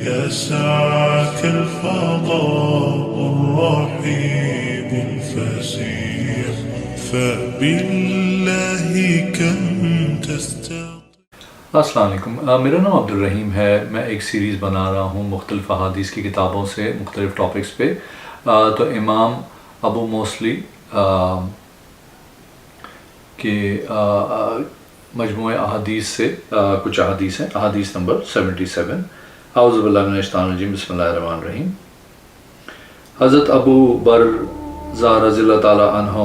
يا سعة الفضاء الرحيم الفسيح فبالله كم تستطيع. السلام علیکم، میرا نام عبد الرحیم ہے۔ میں ایک سیریز بنا رہا ہوں مختلف احادیث کی کتابوں سے مختلف ٹاپکس پہ۔ تو امام ابو موصلی کے مجموعہ احادیث سے کچھ احادیث ہیں۔ احادیث نمبر 77۔ اعوذ باللہ من الشیطان الرجیم، بسم اللہ الرحمن الرحیم۔ حضرت ابو برزہ رضی اللہ تعالیٰ عنہ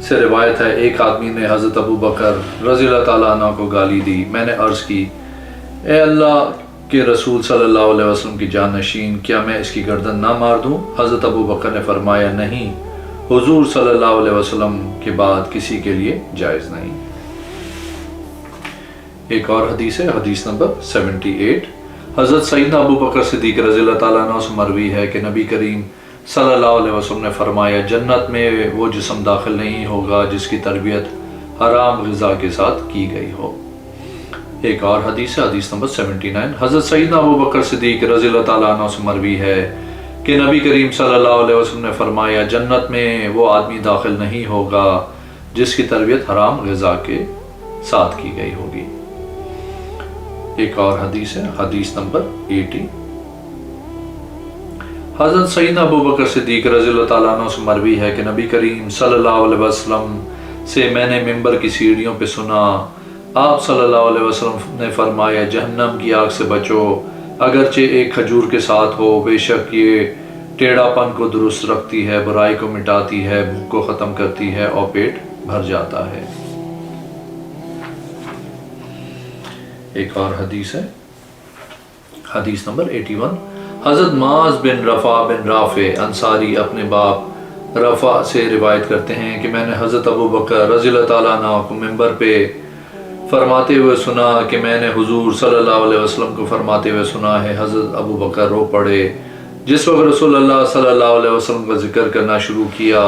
سے روایت ہے، ایک آدمی نے حضرت ابو بکر رضی اللہ تعالیٰ عنہ کو گالی دی۔ میں نے عرض کی، اے اللہ کے رسول صلی اللہ علیہ وسلم کی جانشین، کیا میں اس کی گردن نہ مار دوں؟ حضرت ابو بکر نے فرمایا، نہیں، حضور صلی اللہ علیہ وسلم کے بعد کسی کے لیے جائز نہیں۔ ایک اور حدیث ہے، حدیث نمبر 78۔ حضرت سیدنا ابو بکر صدیق رضی اللہ تعالیٰ عنہ سے مروی ہے کہ نبی کریم صلی اللہ علیہ وسلم نے فرمایا، جنت میں وہ جسم داخل نہیں ہوگا جس کی تربیت حرام غذا کے ساتھ کی گئی ہو۔ ایک اور حدیث ہے، حدیث نمبر 79۔ حضرت سیدنا ابو بکر صدیق رضی اللہ تعالیٰ عنہ سے مروی ہے کہ نبی کریم صلی اللہ علیہ وسلم نے فرمایا، جنت میں وہ آدمی داخل نہیں ہوگا جس کی تربیت حرام غذا کے ساتھ کی گئی ہوگی۔ ایک اور حدیث ہے، حدیث نمبر 80۔ حضرت سیدنا ابو بکر صدیق رضی اللہ تعالیٰ عنہ سے مروی ہے کہ نبی کریم صلی اللہ علیہ وسلم سے میں نے ممبر کی سیڑھیوں پہ سنا، آپ صلی اللہ علیہ وسلم نے فرمایا، جہنم کی آگ سے بچو، اگرچہ ایک کھجور کے ساتھ ہو، بے شک یہ ٹیڑھا پن کو درست رکھتی ہے، برائی کو مٹاتی ہے، بھوک کو ختم کرتی ہے اور پیٹ بھر جاتا ہے۔ ایک اور حدیث ہے، حدیث نمبر 81۔ حضرت معاذ بن رفع بن رافع انصاری اپنے باپ رفع سے روایت کرتے ہیں کہ میں نے حضرت ابو بکر رضی اللہ تعالیٰ عنہ کو ممبر پہ فرماتے ہوئے سنا کہ میں نے حضور صلی اللہ علیہ وسلم کو فرماتے ہوئے سنا ہے۔ حضرت ابو بکر رو پڑے۔ جس وقت رسول اللہ صلی اللہ علیہ وسلم کا ذکر کرنا شروع کیا،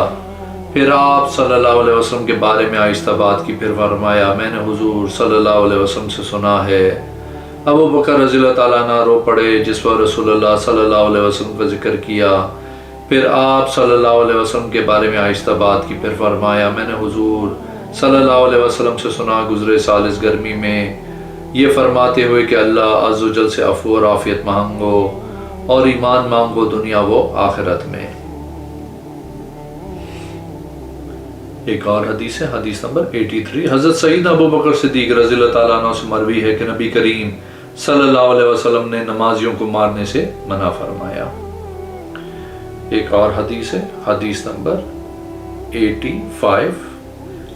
پھر آپ صلی اللہ علیہ وسلم کے بارے میں آہستہ بات کی، پھر فرمایا، میں نے حضور صلی اللہ علیہ وسلم سے سنا ہے۔ ابو بکر رضی اللہ تعالیٰ عنہ رو پڑے۔ جس وقت رسول اللہ صلی اللہ علیہ وسلم کا ذکر کیا، پھر آپ صلی اللہ علیہ وسلم کے بارے میں آہستہ بات کی، پھر فرمایا، میں نے حضور صلی اللہ علیہ وسلم سے سنا گزرے سال اس گرمی میں یہ فرماتے ہوئے کہ اللہ عز و جل سے عفو اور عافیت مانگو اور ایمان مانگو دنیا و آخرت میں۔ ایک اور حدیث ہے، حدیث نمبر 83۔ حضرت سیدنا ابو بکر صدیق رضی اللہ تعالیٰ عنہ سے مروی ہے کہ نبی کریم صلی اللہ علیہ وسلم نے نمازیوں کو مارنے سے منع فرمایا۔ ایک اور حدیث ہے، حدیث نمبر 85۔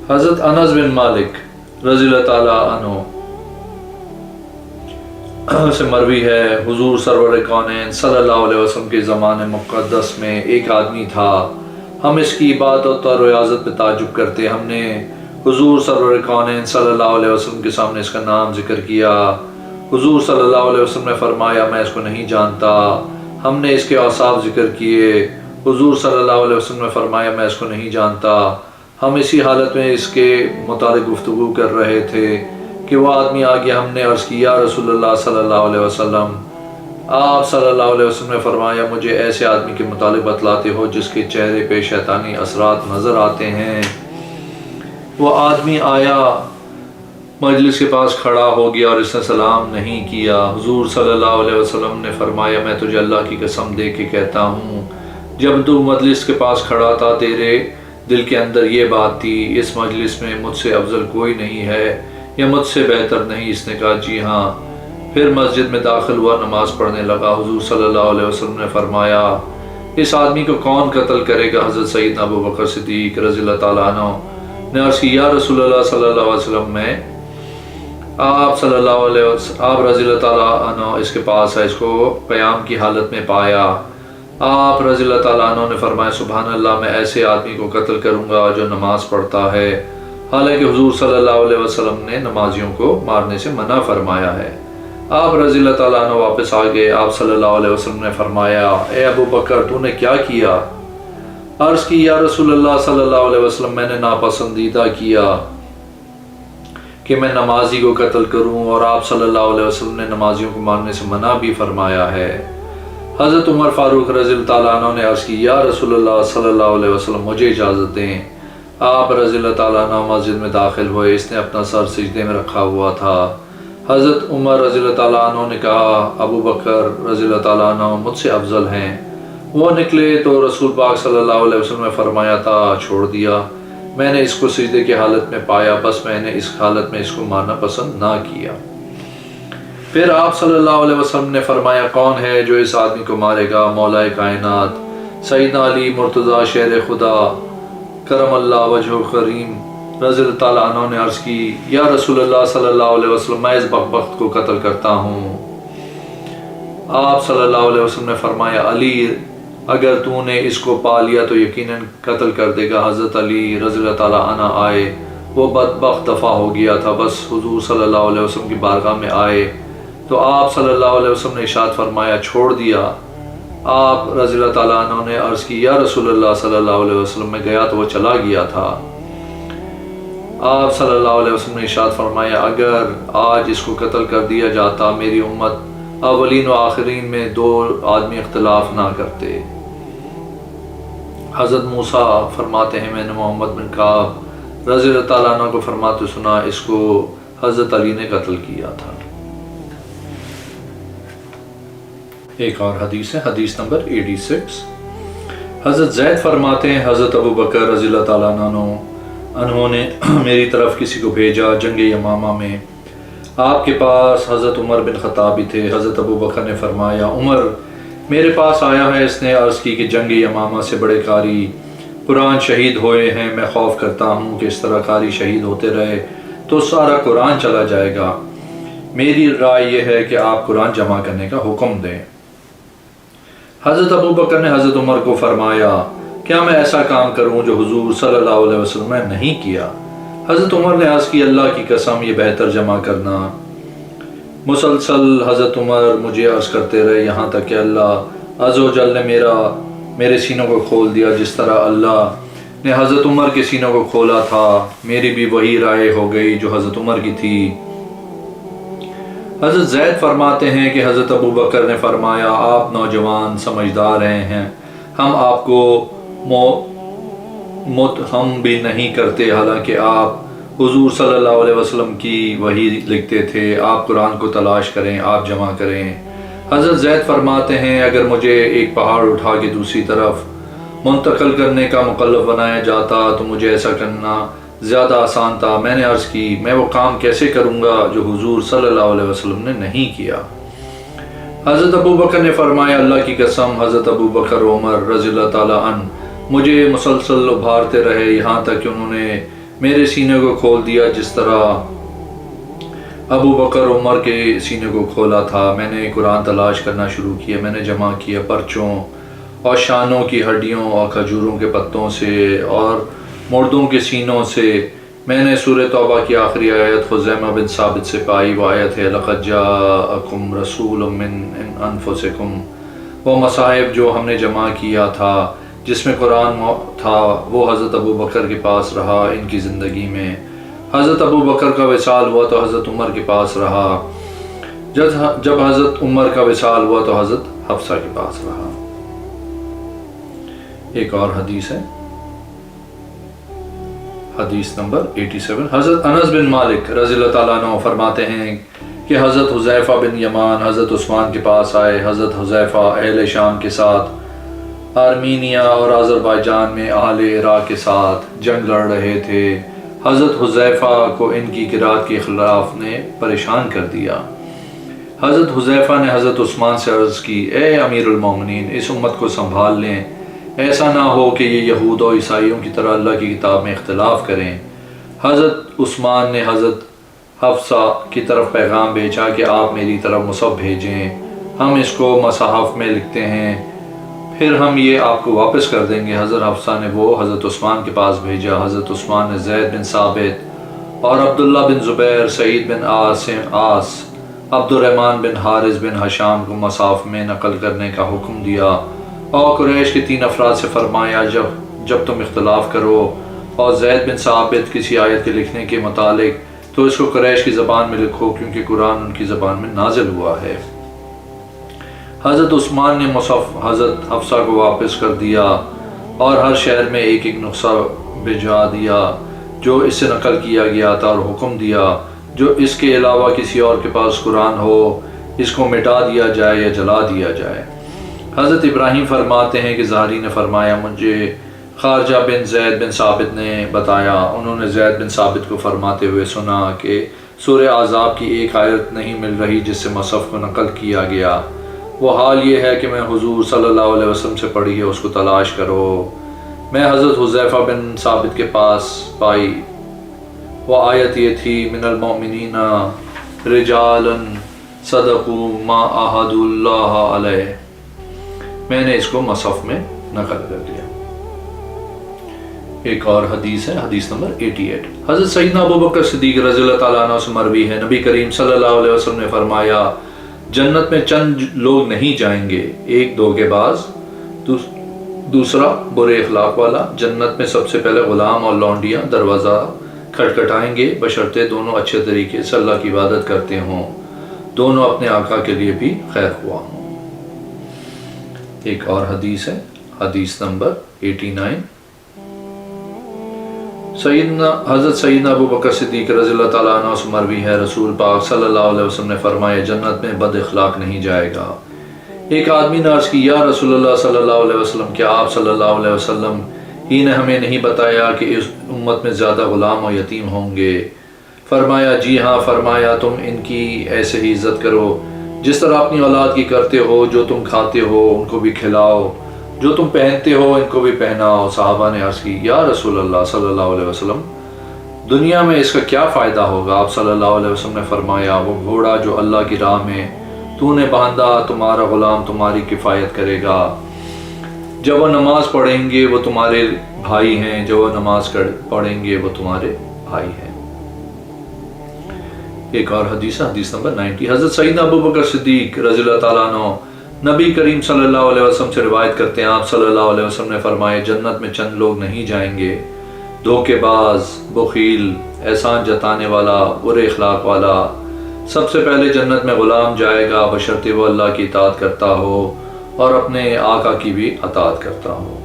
حضرت انس بن مالک رضی اللہ تعالیٰ عنہ سے مروی ہے، حضور سرور کونین صلی اللہ علیہ وسلم کے زمانے مقدس میں ایک آدمی تھا، ہم اس کی عبادت اور ریاضت پہ تعجب کرتے۔ ہم نے حضور سرور کونین صلی اللہ علیہ وسلم کے سامنے اس کا نام ذکر کیا۔ حضور صلی اللہ علیہ وسلم نے فرمایا، میں اس کو نہیں جانتا۔ ہم نے اس کے اوصاف ذکر کیے۔ حضور صلی اللہ علیہ وسلم نے فرمایا، میں اس کو نہیں جانتا۔ ہم اسی حالت میں اس کے متعلق گفتگو کر رہے تھے کہ وہ آدمی آ گیا۔ ہم نے عرض کی، یا رسول اللہ صلی اللہ علیہ وسلم، آپ صلی اللہ علیہ وسلم نے فرمایا، مجھے ایسے آدمی کے متعلق بتلاتے ہو جس کے چہرے پہ شیطانی اثرات نظر آتے ہیں۔ وہ آدمی آیا، مجلس کے پاس کھڑا ہو گیا اور اس نے سلام نہیں کیا۔ حضور صلی اللہ علیہ وسلم نے فرمایا، میں تجھے اللہ کی قسم دے کے کہتا ہوں، جب تو مجلس کے پاس کھڑا تھا تیرے دل کے اندر یہ بات تھی، اس مجلس میں مجھ سے افضل کوئی نہیں ہے یا مجھ سے بہتر نہیں؟ اس نے کہا، جی ہاں۔ پھر مسجد میں داخل ہوا، نماز پڑھنے لگا۔ حضور صلی اللہ علیہ وسلم نے فرمایا، اس آدمی کو کون قتل کرے گا؟ حضرت سیدنا ابو بکر صدیق رضی اللہ تعالیٰ عنہ نے عرض کی، یا رسول اللہ صلی اللہ علیہ وسلم، میں آپ رضی اللہ تعالیٰ عنہ اس کے پاس ہے، اس کو قیام کی حالت میں پایا۔ آپ رضی اللہ تعالیٰ عنہ نے فرمایا، سبحان اللہ، میں ایسے آدمی کو قتل کروں گا جو نماز پڑھتا ہے، حالانکہ حضور صلی اللہ علیہ وسلم نے نمازیوں کو مارنے سے منع فرمایا ہے۔ آپ رضی اللہ تعالیٰ عنہ واپس آ گئے۔ آپ صلی اللہ علیہ وسلم نے فرمایا، اے ابو بکر، تو نے کیا کیا؟ عرض کی، یا رسول اللہ صلی اللہ علیہ وسلم، میں نے ناپسندیدہ کیا کہ میں نمازی کو قتل کروں، اور آپ صلی اللہ علیہ وسلم نے نمازیوں کو مارنے سے منع بھی فرمایا ہے۔ حضرت عمر فاروق رضی اللہ تعالیٰ عنہ نے عرض کی، یا رسول اللہ صلی اللہ علیہ وسلم مجھے اجازت دیں۔ آپ رضی اللہ تعالیٰ عنہ مسجد میں داخل ہوئے، اس نے اپنا سر سجدے میں رکھا ہوا تھا۔ حضرت عمر رضی اللہ تعالیٰ عنہ نے کہا، ابو بکر رضی اللہ تعالیٰ عنہ مجھ سے افضل ہیں۔ وہ نکلے تو رسول پاک صلی اللہ علیہ وسلم نے فرمایا تھا، چھوڑ دیا، میں نے اس کو سجدے کی حالت میں پایا، بس میں نے اس حالت میں اس کو مارنا پسند نہ کیا۔ پھر آپ صلی اللہ علیہ وسلم نے فرمایا، کون ہے جو اس آدمی کو مارے گا؟ مولا کائنات سیدنا علی مرتضیٰ شیر خدا کرم اللہ وجہ کریم رضی اللہ تعالیٰ عنہ نے عرض کی، یا رسول اللہ صلی اللہ علیہ وسلم میں اس بدبخت کو قتل کرتا ہوں۔ آپ صلی اللہ علیہ وسلم نے فرمایا، علی اگر تو نے اس کو پا لیا تو یقیناً قتل کر دے گا۔ حضرت علی رضی اللہ تعالیٰ عنہ آئے، وہ بدبخت دفع ہو گیا تھا، بس حضور صلی اللہ علیہ وسلم کی بارگاہ میں آئے تو آپ صلی اللہ علیہ وسلم نے ارشاد فرمایا، چھوڑ دیا۔ آپ رضی اللہ تعالیٰ عنہ نے عرض کی، یا رسول اللہ صلی اللہ علیہ وسلم میں گیا تو وہ چلا گیا تھا۔ آپ صلی اللہ علیہ وسلم نے ارشاد فرمایا، اگر آج اس کو قتل کر دیا جاتا میری امت اولین و آخرین میں 2 آدمی اختلاف نہ کرتے۔ حضرت موسیٰ فرماتے ہیں، میں نے محمد بن کعب رضی اللہ تعالیٰ عنہ کو فرماتے سنا، اس کو حضرت علی نے قتل کیا تھا۔ ایک اور حدیث ہے، حدیث نمبر 86۔ حضرت زید فرماتے ہیں، حضرت ابو بکر رضی اللہ تعالیٰ عنہ انہوں نے میری طرف کسی کو بھیجا جنگ یمامہ میں، آپ کے پاس حضرت عمر بن خطاب بھی تھے۔ حضرت ابو بکر نے فرمایا، عمر میرے پاس آیا ہے، اس نے عرض کی کہ جنگ یمامہ سے بڑے قاری قرآن شہید ہوئے ہیں، میں خوف کرتا ہوں کہ اس طرح قاری شہید ہوتے رہے تو سارا قرآن چلا جائے گا، میری رائے یہ ہے کہ آپ قرآن جمع کرنے کا حکم دیں۔ حضرت ابو بکر نے حضرت عمر کو فرمایا، کیا میں ایسا کام کروں جو حضور صلی اللہ علیہ وسلم نے نہیں کیا؟ حضرت عمر نے عرض کی، اللہ کی قسم یہ بہتر جمع کرنا۔ مسلسل حضرت عمر مجھے عرض کرتے رہے یہاں تک کہ اللہ عز و جل نے میرے سینوں کو کھول دیا، جس طرح اللہ نے حضرت عمر کے سینوں کو کھولا تھا، میری بھی وہی رائے ہو گئی جو حضرت عمر کی تھی۔ حضرت زید فرماتے ہیں کہ حضرت ابو بکر نے فرمایا، آپ نوجوان سمجھدار رہے ہیں، ہم آپ کو متہم بھی نہیں کرتے، حالانکہ آپ حضور صلی اللہ علیہ وسلم کی وحی لکھتے تھے، آپ قرآن کو تلاش کریں، آپ جمع کریں۔ حضرت زید فرماتے ہیں، اگر مجھے ایک پہاڑ اٹھا کے دوسری طرف منتقل کرنے کا مکلف بنایا جاتا تو مجھے ایسا کرنا زیادہ آسان تھا۔ میں نے عرض کی، میں وہ کام کیسے کروں گا جو حضور صلی اللہ علیہ وسلم نے نہیں کیا؟ حضرت ابو بکر نے فرمایا، اللہ کی قسم حضرت ابو بکر و عمر رضی اللہ تعالیٰ عنہ مجھے مسلسل ابھارتے رہے یہاں تک کہ انہوں نے میرے سینے کو کھول دیا، جس طرح ابو بکر عمر کے سینے کو کھولا تھا۔ میں نے قرآن تلاش کرنا شروع کیا، میں نے جمع کیا پرچوں اور شانوں کی ہڈیوں اور کھجوروں کے پتوں سے اور مردوں کے سینوں سے۔ میں نے سورہ توبہ کی آخری آیت خزیمہ بن ثابت سے پائی، وہ آیت ہے لَقَدْ جَاءَكُمْ رَسُولٌ مِّنْ أَنفُسِكُمْ۔ وہ مصاحف جو ہم نے جمع کیا تھا جس میں قرآن تھا، وہ حضرت ابو بکر کے پاس رہا ان کی زندگی میں۔ حضرت ابو بکر کا وصال ہوا تو حضرت عمر کے پاس رہا، جب حضرت عمر کا وصال ہوا تو حضرت حفصہ کے پاس رہا۔ ایک اور حدیث ہے، حدیث نمبر 87۔ حضرت انس بن مالک رضی اللہ تعالیٰ عنہ فرماتے ہیں کہ حضرت حذیفہ بن یمان حضرت عثمان کے پاس آئے۔ حضرت حذیفہ اہل شام کے ساتھ آرمینیا اور آذربائیجان میں اہل عراق کے ساتھ جنگ لڑ رہے تھے۔ حضرت حذیفہ کو ان کی قرات کے خلاف نے پریشان کر دیا۔ حضرت حذیفہ نے حضرت عثمان سے عرض کی، اے امیر المومنین، اس امت کو سنبھال لیں، ایسا نہ ہو کہ یہ یہود و عیسائیوں کی طرح اللہ کی کتاب میں اختلاف کریں۔ حضرت عثمان نے حضرت حفصہ کی طرف پیغام بھیجا کہ آپ میری طرف مصحف بھیجیں، ہم اس کو مصحف میں لکھتے ہیں، پھر ہم یہ آپ کو واپس کر دیں گے۔ حضرت حفصہ نے وہ حضرت عثمان کے پاس بھیجا۔ حضرت عثمان نے زید بن ثابت اور عبداللہ بن زبیر، سعید بن عاص، عبد الرحمن بن حارث بن حشام کو مصحف میں نقل کرنے کا حکم دیا، اور قریش کے 3 افراد سے فرمایا، جب تم اختلاف کرو اور زید بن ثابت کسی آیت کے لکھنے کے متعلق تو اس کو قریش کی زبان میں لکھو کیونکہ قرآن ان کی زبان میں نازل ہوا ہے۔ حضرت عثمان نے مصحف حضرت حفصہ کو واپس کر دیا اور ہر شہر میں ایک ایک نسخہ بھجوا دیا جو اس سے نقل کیا گیا تھا، اور حکم دیا جو اس کے علاوہ کسی اور کے پاس قرآن ہو اس کو مٹا دیا جائے یا جلا دیا جائے۔ حضرت ابراہیم فرماتے ہیں کہ زہری نے فرمایا مجھے خارجہ بن زید بن ثابت نے بتایا، انہوں نے زید بن ثابت کو فرماتے ہوئے سنا کہ سورہ احزاب کی ایک آیت نہیں مل رہی جس سے مصحف کو نقل کیا گیا، وہ حال یہ ہے کہ میں حضور صلی اللہ علیہ وسلم سے پڑھی ہے، اس کو تلاش کرو۔ میں حضرت حذیفہ بن ثابت کے پاس پائی، وہ آیت یہ تھی من المؤمنین رجالا صدقوا ما عاہدوا اللہ علیہ، میں نے اس کو مصحف میں نقل کر دیا۔ ایک اور حدیث ہے، حدیث نمبر 88، حضرت سیدنا ابو بکر صدیق رضی اللہ تعالیٰ عنہ سے مروی ہے، نبی کریم صلی اللہ علیہ وسلم نے فرمایا جنت میں چند لوگ نہیں جائیں گے، ایک دھوکے باز، دوسرا برے اخلاق والا۔ جنت میں سب سے پہلے غلام اور لونڈیاں دروازہ کھٹکھٹائیں گے بشرطے دونوں اچھے طریقے سے اللہ کی عبادت کرتے ہوں، دونوں اپنے آقا کے لیے بھی خیر خواہ ہوں۔ ایک اور حدیث ہے، حدیث نمبر 89، حضرت سیدنا ابو بکر صدیق رضی اللہ تعالیٰ عنہ سے مروی ہے، رسول پاک صلی اللہ علیہ وسلم نے فرمایا جنت میں بد اخلاق نہیں جائے گا۔ ایک آدمی نے عرض کی یا رسول اللہ صلی اللہ علیہ وسلم، کیا آپ صلی اللہ علیہ وسلم ہی نے ہمیں نہیں بتایا کہ اس امت میں زیادہ غلام و یتیم ہوں گے؟ فرمایا جی ہاں۔ فرمایا تم ان کی ایسے ہی عزت کرو جس طرح اپنی اولاد کی کرتے ہو، جو تم کھاتے ہو ان کو بھی کھلاؤ، جو تم پہنتے ہو ان کو بھی پہناؤ۔ صحابہ نے عرض کی یا رسول اللہ صلی اللہ علیہ وسلم دنیا میں اس کا کیا فائدہ ہوگا؟ آپ صلی اللہ علیہ وسلم نے فرمایا وہ گھوڑا جو اللہ کی راہ میں تو نے باندھا تمہارا غلام تمہاری کفایت کرے گا، جب وہ نماز پڑھیں گے وہ تمہارے بھائی ہیں، جب وہ نماز پڑھیں گے وہ تمہارے بھائی ہیں۔ ایک اور حدیث، حدیث نمبر 90، حضرت سیدنا ابو بکر صدیق رضی اللہ تعالیٰ عنہ نبی کریم صلی اللہ علیہ وسلم سے روایت کرتے ہیں، آپ صلی اللہ علیہ وسلم نے فرمایا جنت میں چند لوگ نہیں جائیں گے، دھوکے باز، بخیل، احسان جتانے والا، برے اخلاق والا۔ سب سے پہلے جنت میں غلام جائے گا بشرطے وہ اللہ کی اطاعت کرتا ہو اور اپنے آقا کی بھی اطاعت کرتا ہو۔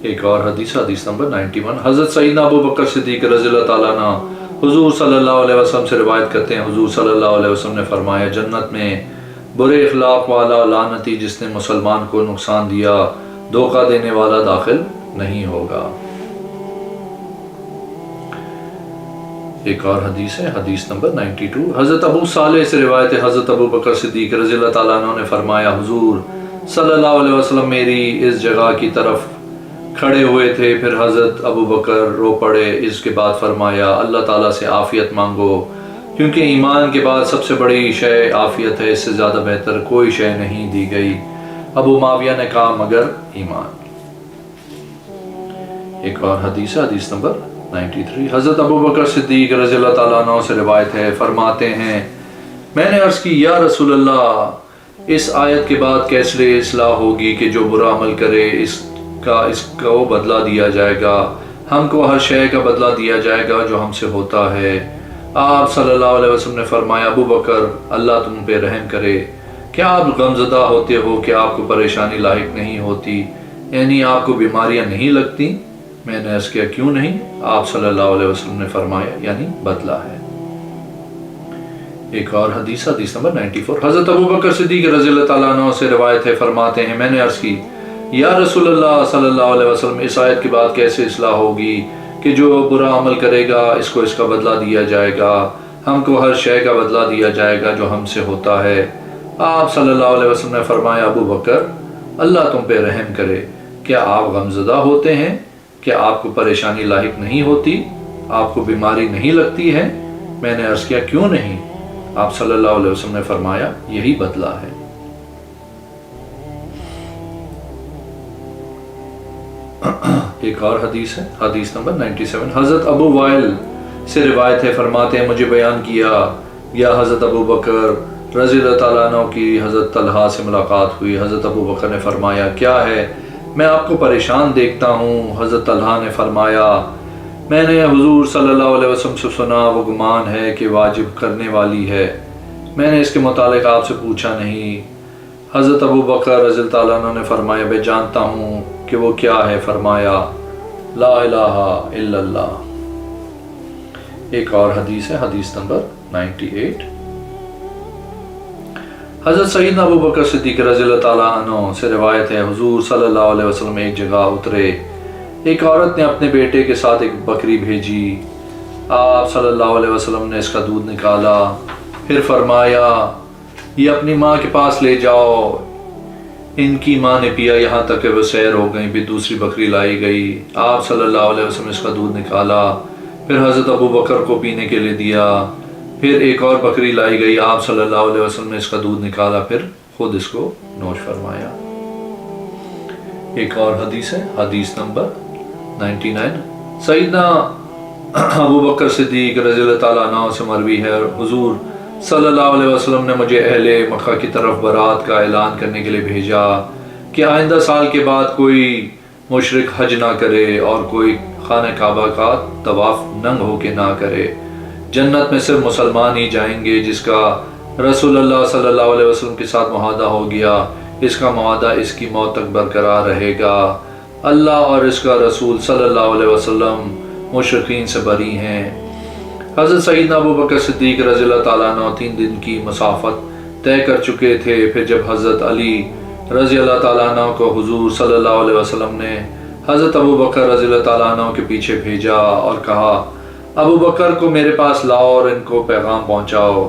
ایک اور حدیث، حدیث نمبر 91، حضرت سیدنا ابو بکر صدیق رضی اللہ تعالیٰ عنہ حضور صلی اللہ علیہ وسلم سے روایت کرتے ہیں، حضور صلی اللہ علیہ وسلم نے فرمایا جنت میں برے اخلاق والا لعنتی جس نے مسلمان کو نقصان دیا، دھوکہ دینے والا داخل نہیں ہوگا۔ ایک اور حدیث ہے، حدیث نمبر 92، حضرت ابو صالح سے روایت ہے، حضرت ابو بکر صدیق رضی اللہ تعالیٰ عنہ نے فرمایا حضور صلی اللہ علیہ وسلم میری اس جگہ کی طرف کھڑے ہوئے تھے، پھر حضرت ابو بکر رو پڑے، اس کے بعد فرمایا اللہ تعالیٰ سے عافیت مانگو کیونکہ ایمان کے بعد سب سے بڑی شے عافیت ہے، اس سے زیادہ بہتر کوئی شے نہیں دی گئی۔ ابو معاویہ نے کہا مگر ایمان۔ ایک اور حدیث ہے، حدیث نمبر 93، حضرت ابو بکر صدیق رضی اللہ تعالیٰ عنہ سے روایت ہے، فرماتے ہیں میں نے عرض کی یا رسول اللہ اس آیت کے بعد کیسے اصلاح ہوگی کہ جو برا عمل کرے اس کا وہ بدلہ دیا جائے گا، ہم کو ہر شے کا بدلہ دیا جائے گا جو ہم سے ہوتا ہے۔ آپ صلی اللہ علیہ وسلم نے فرمایا ابو بکر اللہ تم پہ رحم کرے، کیا آپ غمزدہ ہوتے ہو کہ آپ کو پریشانی لاحق نہیں ہوتی، یعنی آپ کو بیماریاں نہیں لگتی؟ میں نے عرض کیا کیوں نہیں؟ آپ صلی اللہ علیہ وسلم نے فرمایا یعنی بدلہ ہے۔ ایک اور حدیث، حدیث نمبر 94، حضرت ابو بکر صدیق رضی اللہ تعالیٰ عنہ سے روایت ہے، فرماتے ہیں میں نے عرض کی یا رسول اللہ صلی اللہ علیہ وسلم اس آیت کے بعد کیسے اصلاح ہوگی کہ جو برا عمل کرے گا اس کو اس کا بدلہ دیا جائے گا، ہم کو ہر شے کا بدلہ دیا جائے گا جو ہم سے ہوتا ہے۔ آپ صلی اللہ علیہ وسلم نے فرمایا ابو بکر اللہ تم پہ رحم کرے، کیا آپ غمزدہ ہوتے ہیں؟ کیا آپ کو پریشانی لاحق نہیں ہوتی؟ آپ کو بیماری نہیں لگتی ہے؟ میں نے عرض کیا کیوں نہیں؟ آپ صلی اللہ علیہ وسلم نے فرمایا یہی بدلہ ہے۔ ایک اور حدیث ہے، حدیث نمبر 97، حضرت ابو وائل سے روایت ہے، فرماتے ہیں مجھے بیان کیا یا حضرت ابو بکر رضی اللہ تعالیٰ عنہ کی حضرت طلحہ سے ملاقات ہوئی۔ حضرت ابو بکر نے فرمایا کیا ہے؟ میں آپ کو پریشان دیکھتا ہوں۔ حضرت طلحہ نے فرمایا میں نے حضور صلی اللہ علیہ وسلم سے سنا وہ گمان ہے کہ واجب کرنے والی ہے، میں نے اس کے متعلق آپ سے پوچھا نہیں۔ حضرت ابو بکر رضی اللہ تعالیٰ عنہ نے فرمایا میں جانتا ہوں کہ وہ کیا ہے، فرمایا لا الہ الا اللہ۔ ایک اور حدیث ہے، حدیث نمبر 98۔ حضرت سیدنا ابو بکر صدیق رضی اللہ تعالیٰ عنہ سے روایت ہے، حضور صلی اللہ علیہ وسلم ایک جگہ اترے، ایک عورت نے اپنے بیٹے کے ساتھ ایک بکری بھیجی، آپ صلی اللہ علیہ وسلم نے اس کا دودھ نکالا، پھر فرمایا یہ اپنی ماں کے پاس لے جاؤ، ان کی ماں نے پیا یہاں تک کہ وہ سیر ہو گئیں، پھر دوسری بکری لائی گئی، آپ صلی اللہ علیہ وسلم نے اس کا دودھ نکالا، پھر حضرت ابو بکر کو پینے کے لیے دیا، پھر ایک اور بکری لائی گئی، آپ صلی اللہ علیہ وسلم نے اس کا دودھ نکالا، پھر خود اس کو نوش فرمایا۔ ایک اور حدیث ہے، حدیث نمبر 99۔ سیدنا ابو بکر صدیق رضی اللہ تعالیٰ عنہ سے مروی ہے، حضور صلی اللہ علیہ وسلم نے مجھے اہل مکہ کی طرف برات کا اعلان کرنے کے لیے بھیجا کہ آئندہ سال کے بعد کوئی مشرک حج نہ کرے اور کوئی خانہ کعبہ کا طواف ننگ ہو کے نہ کرے، جنت میں صرف مسلمان ہی جائیں گے جس کا رسول اللہ صلی اللہ علیہ وسلم کے ساتھ معاہدہ ہو گیا، اس کا معاہدہ اس کی موت تک برقرار رہے گا، اللہ اور اس کا رسول صلی اللہ علیہ وسلم مشرکین سے بری ہیں۔ حضرت سیدنا ابو بکر صدیق رضی اللہ تعالیٰ عنہ 3 دن کی مسافت طے کر چکے تھے، پھر جب حضرت علی رضی اللہ تعالیٰ عنہ کو حضور صلی اللہ علیہ وسلم نے حضرت ابو بکر رضی اللہ تعالیٰ عنہ کے پیچھے بھیجا اور کہا ابو بکر کو میرے پاس لاؤ اور ان کو پیغام پہنچاؤ،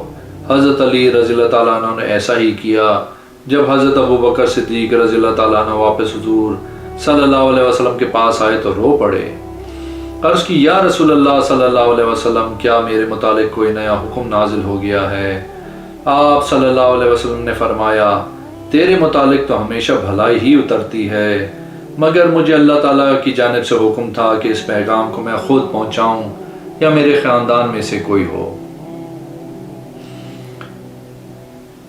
حضرت علی رضی اللہ تعالیٰ عنہ نے ایسا ہی کیا۔ جب حضرت ابو بکر صدیق رضی اللہ تعالیٰ عنہ واپس حضور صلی اللہ علیہ وسلم کے پاس آئے تو رو پڑے، عرض کی یا رسول اللہ صلی اللہ علیہ وسلم کیا میرے متعلق کوئی نیا حکم نازل ہو گیا ہے؟ آپ صلی اللہ علیہ وسلم نے فرمایا تیرے متعلق تو ہمیشہ بھلائی ہی اترتی ہے، مگر مجھے اللہ تعالیٰ کی جانب سے حکم تھا کہ اس پیغام کو میں خود پہنچاؤں یا میرے خاندان میں سے کوئی ہو۔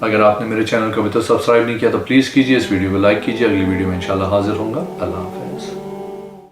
اگر آپ نے میرے چینل کو ابھی تک سبسکرائب نہیں کیا تو پلیز کیجئے، اس ویڈیو کو لائک کیجئے، اگلی ویڈیو میں انشاءاللہ حاضر ہوں گا۔ اللہ حافظ۔